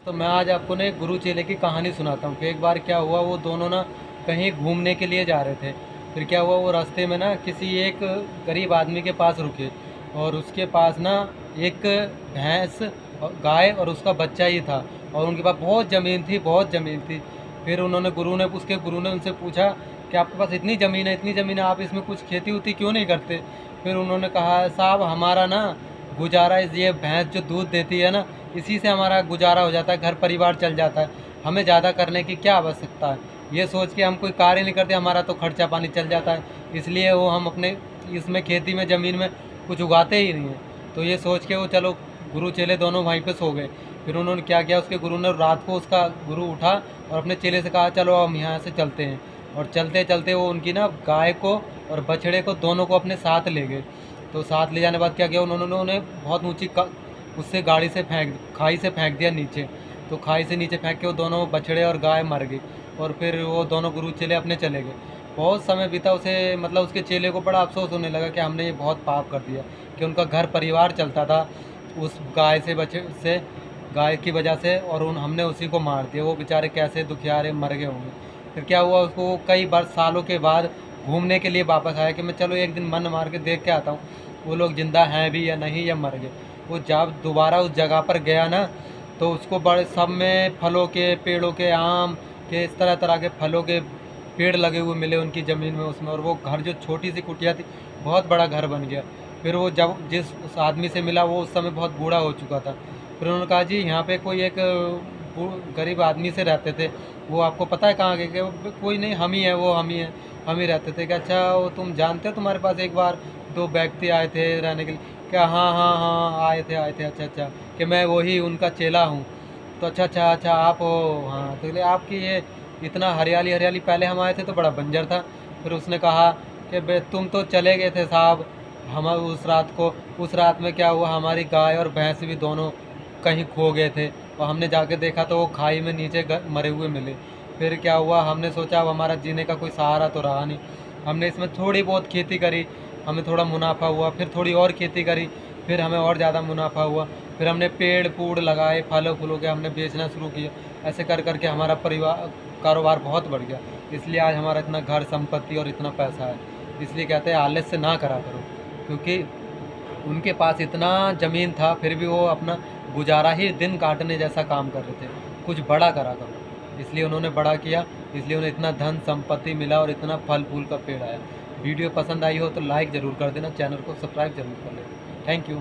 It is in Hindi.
तो मैं आज आपको ना एक गुरु चेले की कहानी सुनाता हूँ कि एक बार क्या हुआ, वो दोनों ना कहीं घूमने के लिए जा रहे थे। फिर क्या हुआ, वो रास्ते में ना किसी एक गरीब आदमी के पास रुके और उसके पास ना एक भैंस और गाय और उसका बच्चा ही था। और उनके पास बहुत ज़मीन थी, बहुत ज़मीन थी। फिर उसके गुरु ने उनसे पूछा कि आपके पास इतनी ज़मीन है, इतनी ज़मीन है, आप इसमें कुछ खेती उती क्यों नहीं करते? फिर उन्होंने कहा, साहब हमारा ना गुजारा ये भैंस जो दूध देती है ना, इसी से हमारा गुजारा हो जाता है, घर परिवार चल जाता है, हमें ज़्यादा करने की क्या आवश्यकता है। ये सोच के हम कोई कार्य नहीं करते, हमारा तो खर्चा पानी चल जाता है, इसलिए वो हम अपने इसमें खेती में ज़मीन में कुछ उगाते ही नहीं हैं। तो ये सोच के वो चलो गुरु चेले दोनों वहीं पे सो गए। फिर उन्होंने क्या किया, उसके गुरु ने रात को उसका गुरु उठा और अपने चेले से कहा, चलो हम यहाँ से चलते हैं। और चलते चलते वो उनकी ना गाय को और बछड़े को दोनों को अपने साथ ले गए। तो साथ ले जाने के बाद क्या किया, उन्होंने उन्हें बहुत ऊंची उससे गाड़ी से खाई से फेंक दिया नीचे। तो खाई से नीचे फेंक के वो दोनों बछड़े और गाय मर गई। और फिर वो दोनों गुरु चेले अपने चले गए। बहुत समय बीता, उसे मतलब उसके चेले को बड़ा अफसोस होने लगा कि हमने ये बहुत पाप कर दिया, कि उनका घर परिवार चलता था उस गाय से बचे से गाय की वजह से, और उन हमने उसी को मार दिया। वो बेचारे कैसे दुखियारे मर गए होंगे। फिर क्या हुआ, उसको कई बार सालों के बाद घूमने के लिए वापस आया कि मैं चलो एक दिन मन मार के देख के आता हूँ वो लोग ज़िंदा हैं भी या नहीं, या मर गए। वो जब दोबारा उस जगह पर गया ना, तो उसको बड़े सब में फलों के पेड़ों के, आम के, इस तरह तरह के फलों के पेड़ लगे हुए मिले उनकी ज़मीन में उसमें। और वो घर जो छोटी सी कुटिया थी, बहुत बड़ा घर बन गया। फिर वो जब जिस उस आदमी से मिला, वो उस समय बहुत बूढ़ा हो चुका था। फिर उन्होंने कहा, जी यहाँ पे कोई एक गरीब आदमी से रहते थे, वो आपको पता है कहाँ गए? वो कोई नहीं, हम ही हैं, वो हम ही हैं, हम ही रहते थे। क्या, अच्छा वो तुम जानते हो, तुम्हारे पास एक बार दो व्यक्ति आए थे रहने के लिए? क्या, हाँ हाँ हाँ, आए थे, अच्छा अच्छा, कि मैं वही उनका चेला हूँ। तो अच्छा अच्छा अच्छा, आप हो? हाँ। तो बोले, आपकी ये इतना हरियाली हरियाली, पहले हम आए थे तो बड़ा बंजर था। फिर उसने कहा कि बे तुम तो चले गए थे साहब, हम उस रात में क्या हुआ, हमारी गाय और भैंस भी दोनों कहीं खो गए थे। और हमने जाके देखा तो वो खाई में नीचे मरे हुए मिले। फिर क्या हुआ, हमने सोचा अब हमारा जीने का कोई सहारा तो रहा नहीं। हमने इसमें थोड़ी बहुत खेती करी, हमें थोड़ा मुनाफा हुआ। फिर थोड़ी और खेती करी, फिर हमें और ज़्यादा मुनाफा हुआ। फिर हमने पेड़ पूड़ लगाए, फलों फूलों के हमने बेचना शुरू किया। ऐसे कर करके हमारा परिवार कारोबार बहुत बढ़ गया। इसलिए आज हमारा इतना घर संपत्ति और इतना पैसा है। इसलिए कहते हैं आलस्य ना करा करो, क्योंकि उनके पास इतना ज़मीन था, फिर भी वो अपना गुजारा ही दिन काटने जैसा काम कर रहे थे। कुछ बड़ा करा करो, इसलिए उन्होंने बड़ा किया। इसलिए उन्हें इतना धन संपत्ति मिला और इतना फल फूल का पेड़ आया। वीडियो पसंद आई हो तो लाइक ज़रूर कर देना, चैनल को सब्सक्राइब ज़रूर कर लेना। Thank you.